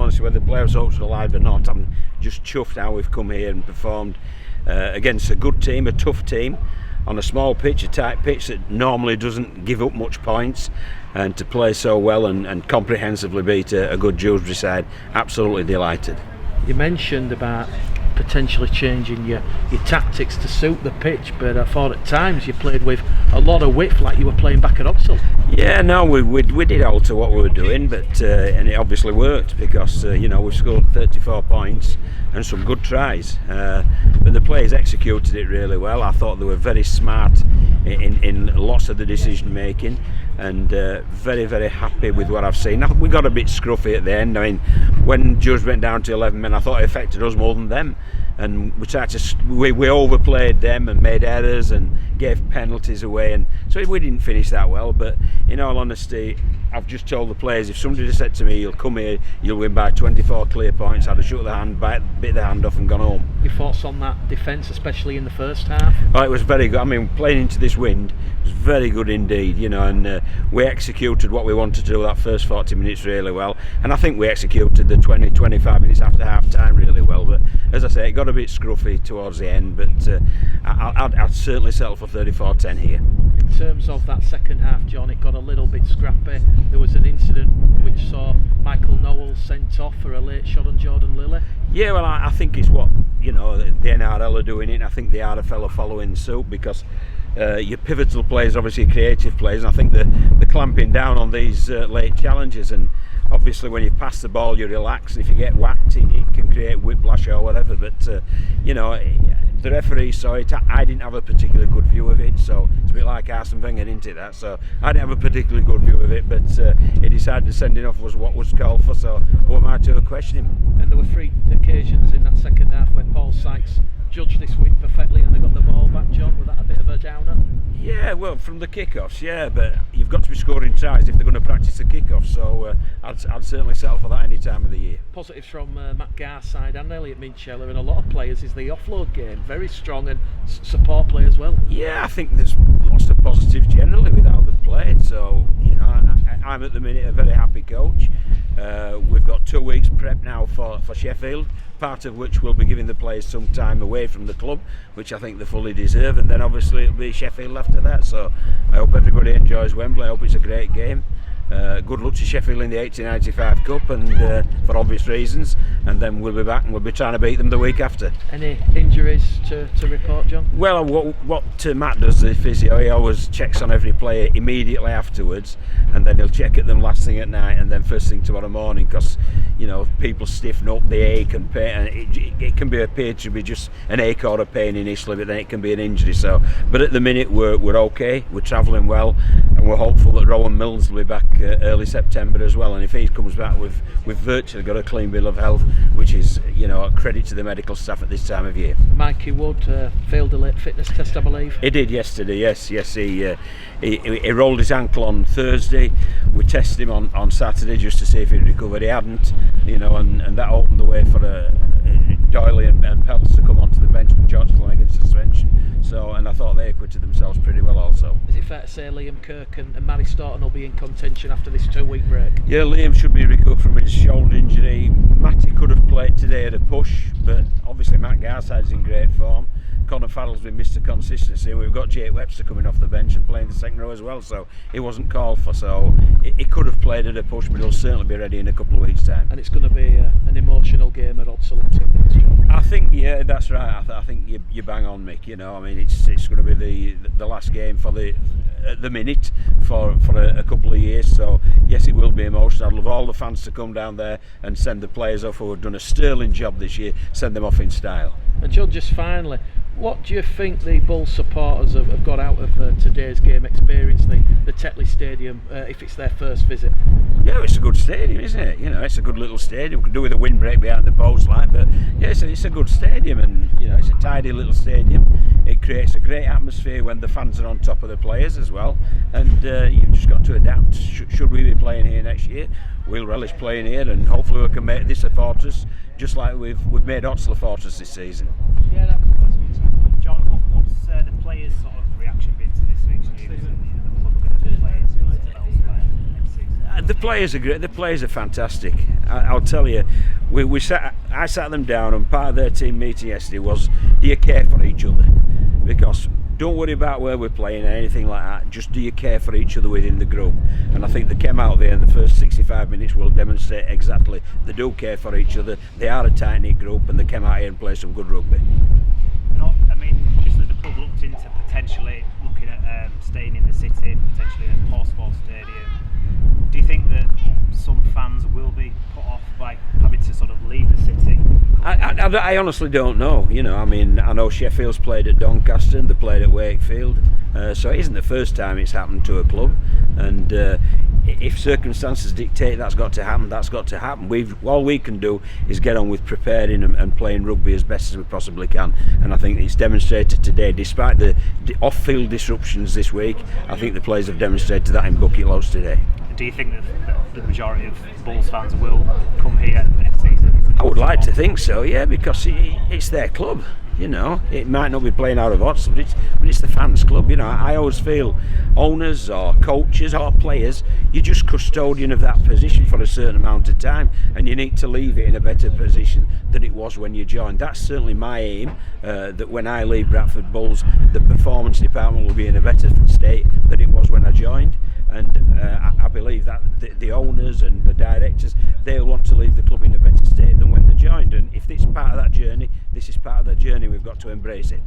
honesty, whether the playoffs hopes are alive or not, I'm just chuffed how we've come here and performed against a good team, a tough team, on a small pitch, a tight pitch that normally doesn't give up much points, and to play so well and comprehensively beat a good Dewsbury side, absolutely delighted. You mentioned about potentially changing your tactics to suit the pitch, but I thought at times you played with a lot of width, like you were playing back at Oxford. Yeah, no, we did alter what we were doing, but and it obviously worked because we've scored 34 points and some good tries, but the players executed it really well. I thought they were very smart in lots of the decision making, and very, very happy with what I've seen. We got a bit scruffy at the end. I mean, when Dewsbury went down to 11 men, I thought it affected us more than them, and we overplayed them and made errors and gave penalties away, and so we didn't finish that well. But in all honesty, I've just told the players, if somebody had said to me, you'll come here, you'll win by 24 clear points, I'd have shook the hand, bit the hand off and gone home. Your thoughts on that defence, especially in the first half? Oh, it was very good. I mean, playing into this wind was very good indeed, and we executed what we wanted to do that first 40 minutes really well, and I think we executed the 20-25 minutes after half time really well. But as I say, it got a bit scruffy towards the end, but I'd certainly settle for 34-10 here. In terms of that second half, John, it got a little bit scrappy. There was an incident which saw Michael Noel sent off for a late shot on Jordan Lilly. Yeah, well, I think it's what the NRL are doing it, and I think the RFL are following suit, because your pivotal players, obviously creative players, and I think they're clamping down on these late challenges. And obviously when you pass the ball you relax, and if you get whacked it can create whiplash or whatever, but the referee saw it. I didn't have a particularly good view of it, so it's a bit like Arsene Wenger, isn't it, that? So I didn't have a particularly good view of it, but he decided sending off was what was called for, so who am I to question him? And there were 3 occasions in that second half where Paul Sykes judged this win perfectly and they got the ball back. John, was that a bit of a downer? Yeah, well, from the kick-offs, yeah, but you've got to be scoring tries if they're going to practice the kick-off, so I'd certainly settle for that any time of the year. Positives from Matt Gar's side and Elliot Minchella and a lot of players is the offload game, very strong, and support play as well. Yeah, I think there's lots of positives generally with how they've played, so I'm at the minute a very happy coach. We've got 2 weeks prep now for Sheffield, part of which will be giving the players some time away from the club, which I think they fully deserve, and then obviously it'll be Sheffield after that. So I hope everybody enjoys Wembley. I hope it's a great game. Good luck to Sheffield in the 1895 Cup, and for obvious reasons, and then we'll be back and we'll be trying to beat them the week after. Any injuries to report, John? Well, what Matt does, the physio, he always checks on every player immediately afterwards, and then he'll check at them last thing at night and then first thing tomorrow morning, because people stiffen up, they ache and pain, and it can appear to be just an ache or a pain initially, but then it can be an injury. So, but at the minute we're okay, we're travelling well, and we're hopeful that Rowan Mills will be back early September as well, and if he comes back with virtually got a clean bill of health, which is a credit to the medical staff at this time of year. Mikey Wood failed a late fitness test, I believe. He did yesterday, yes. He rolled his ankle on Thursday. We tested him on Saturday just to see if he'd recovered. He hadn't, and that opened the way for Doyley and Peltz to come onto the bench with George flying in suspension. So, and I thought they acquitted themselves pretty well also. Is it fair to say Liam Kirk and Mary Staunton will be in contention after this 2-week break? Yeah, Liam should be recovered from his shoulder injury. Matty could have played today at a push, but obviously Matt Garside's in great form. Connor Farrell's been Mr. Consistency, and we've got Jake Webster coming off the bench and playing the second row as well, so he wasn't called for, so he could have played at a push, but he'll certainly be ready in a couple of weeks' time. And it's going to be an emotional game at Odsal, I think, yeah, that's right. I think you bang on, Mick. I mean, it's going to be the last game for the minute for a couple of years, so yes, it will be emotional. I'd love all the fans to come down there and send the players off who have done a sterling job this year, send them off in style. And John, just finally, what do you think the Bulls supporters have got out of today's game, experience the Tetley Stadium, if it's their first visit? Yeah, it's a good stadium, isn't it? It's a good little stadium. Could do with a windbreak behind the post, but yeah, it's a good stadium, and it's a tidy little stadium. It creates a great atmosphere when the fans are on top of the players as well, and you've just got to adapt. Should we be playing here next year, we'll relish playing here, and hopefully we can make this a fortress, just like we've made Odsal a fortress this season. Yeah, that was John, what's the players' sort of reaction been to this week's news, and the club are going to be playing elsewhere next season? The players are great. The players are fantastic. I'll tell you, I sat them down, and part of their team meeting yesterday was, do you care for each other? Because don't worry about where we're playing or anything like that, just do you care for each other within the group? And I think they came out there in the first 65 minutes will demonstrate exactly they do care for each other, they are a tight-knit group, and they came out here and played some good rugby. Obviously the club looked into potentially looking at staying in the city, potentially in a Portsmouth stadium. Do you think that some fans will be put off by having to sort of leave the city? I honestly don't know. I know Sheffield's played at Doncaster, and they played at Wakefield, so it isn't the first time it's happened to a club. And if circumstances dictate that's got to happen, that's got to happen. All we can do is get on with preparing and playing rugby as best as we possibly can. And I think it's demonstrated today, despite the off-field disruptions this week. I think the players have demonstrated that in bucket loads today. Do you think that the majority of Bulls fans will come here next season? I would like to think so, yeah, because it's their club. It might not be playing out of Oxford, but it's the fans' club. I always feel owners or coaches or players, you're just custodian of that position for a certain amount of time, and you need to leave it in a better position than it was when you joined. That's certainly my aim, that when I leave Bradford Bulls, the performance department will be in a better state than it was when I joined. And I believe that the owners and the directors, they'll want to leave the club in a better state than when they joined. And if it's part of that journey, this is part of that journey, we've got to embrace it.